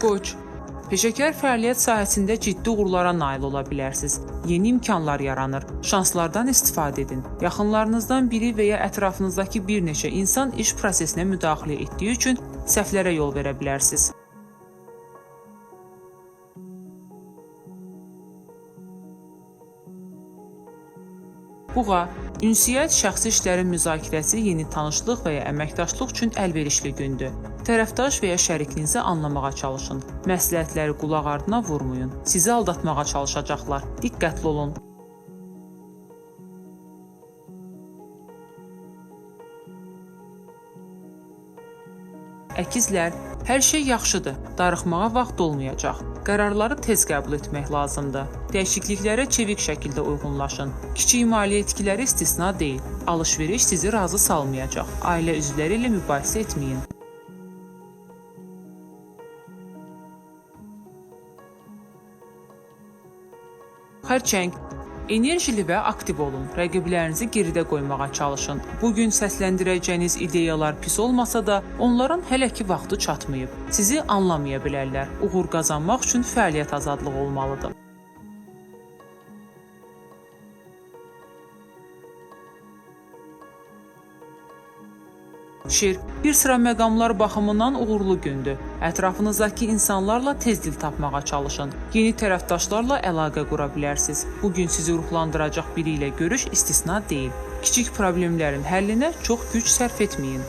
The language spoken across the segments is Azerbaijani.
Qoç, peşəkar fəaliyyət sahəsində ciddi uğurlara nail ola bilərsiniz. Yeni imkanlar yaranır, şanslardan istifadə edin. Yaxınlarınızdan biri və ya ətrafınızdakı bir neçə insan iş prosesinə müdaxilə etdiyi üçün səhvlərə yol verə bilərsiniz. Buğa, ünsiyyət, şəxsi işlərin müzakirəsi, yeni tanışlıq və ya əməkdaşlıq üçün əlverişli gündür. Tərəfdaş və ya şərikliyinizi anlamağa çalışın. Məsləhətləri qulaq ardına vurmayın. Sizi aldatmağa çalışacaqlar. Diqqətli olun. Əkizlər, hər şey yaxşıdır, darıxmağa vaxt olmayacaq. Qərarları tez qəbul etmək lazımdır. Dəyişikliklərə çevik şəkildə uyğunlaşın. Kiçik maliyyə itkiləri istisna deyil. Alış-veriş sizi razı salmayacaq. Ailə üzvləri ilə mübahisə etməyin. Xərçəng, enerjili və aktiv olun. Rəqiblərinizi geridə qoymağa çalışın. Bugün səsləndirəcəyiniz ideyalar pis olmasa da, onların hələ ki vaxtı çatmayıb. Sizi anlamaya bilərlər. Uğur qazanmaq üçün fəaliyyət azadlığı olmalıdır. Şir, bir sıra məqamlar baxımından uğurlu gündür. Ətrafınızdakı insanlarla tez dil tapmağa çalışın. Yeni tərəfdaşlarla əlaqə qura bilərsiniz. Bugün sizi ruhlandıracaq biri ilə görüş istisna deyil. Kiçik problemlərin həllinə çox güc sərf etməyin.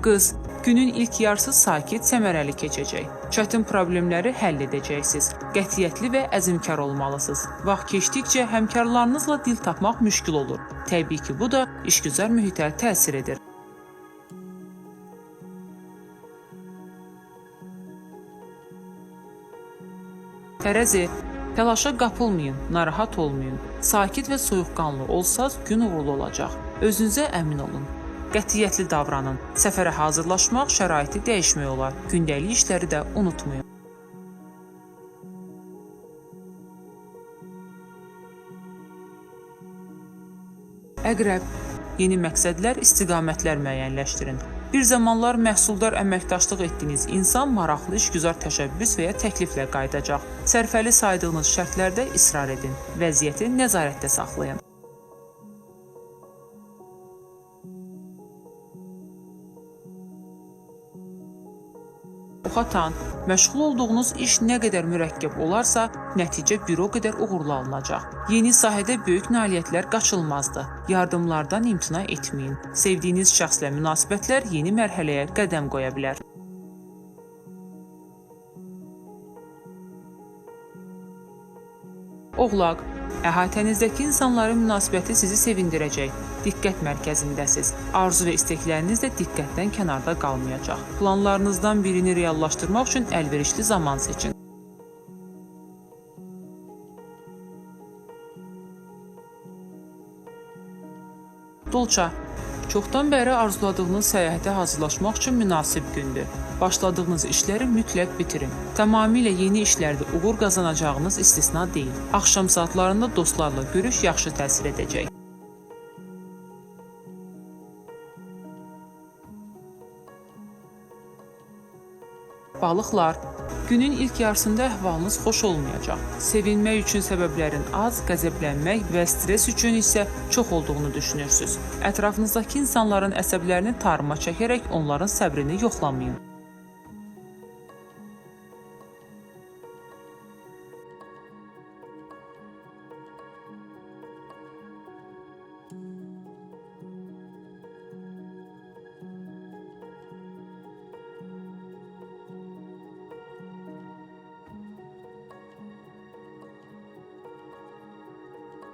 Qız, günün ilk yarısı sakit, səmərəli keçəcək. Çətin problemləri həll edəcəksiniz. Qətiyyətli və əzmkar olmalısınız. Vaxt keçdikcə həmkarlarınızla dil tapmaq müşkül olur. Təbii ki, bu da işgüzar mühitə təsir edir. Tərəzi, təlaşa qapılmayın, narahat olmayın. Sakit və soyuqqanlı olsaz gün uğurlu olacaq. Özünüzə əmin olun. Qətiyyətli davranın. Səfərə hazırlaşmaq, şəraiti dəyişmək olar. Gündəlik işləri də unutmayın. Əqrəb, yeni məqsədlər, istiqamətlər müəyyənləşdirin. Bir zamanlar məhsuldar əməkdaşlıq etdiyiniz insan maraqlı işgüzar təşəbbüs və ya təkliflə qayıdacaq. Sərfəli saydığınız şərtlərdə israr edin. Vəziyyəti nəzarətdə saxlayın. Oxatan, məşğul olduğunuz iş nə qədər mürəkkəb olarsa, nəticə bir o qədər uğurlu alınacaq. Yeni sahədə böyük nailiyyətlər qaçılmazdır. Yardımlardan imtina etməyin. Sevdiyiniz şəxslə münasibətlər yeni mərhələyə qədəm qoya bilər. Oğlaq, əhatənizdəki insanların münasibəti sizi sevindirəcək. Diqqət mərkəzindəsiz. Arzu və istəkləriniz də diqqətdən kənarda qalmayacaq. Planlarınızdan birini reallaşdırmaq üçün əlverişli zaman seçin. Dolça, çoxdan bəri arzuladığınız səyahətə hazırlaşmaq üçün münasib gündür. Başladığınız işləri mütləq bitirin. Tamamilə yeni işlərdə uğur qazanacağınız istisna deyil. Axşam saatlarında dostlarla görüş yaxşı təsir edəcək. Balıqlar, günün ilk yarısında əhvalınız xoş olmayacaq. Sevinmək üçün səbəblərin az, qəzəblənmək və stres üçün isə çox olduğunu düşünürsünüz. Ətrafınızdakı insanların əsəblərini tarıma çəkərək onların səbrini yoxlamayın.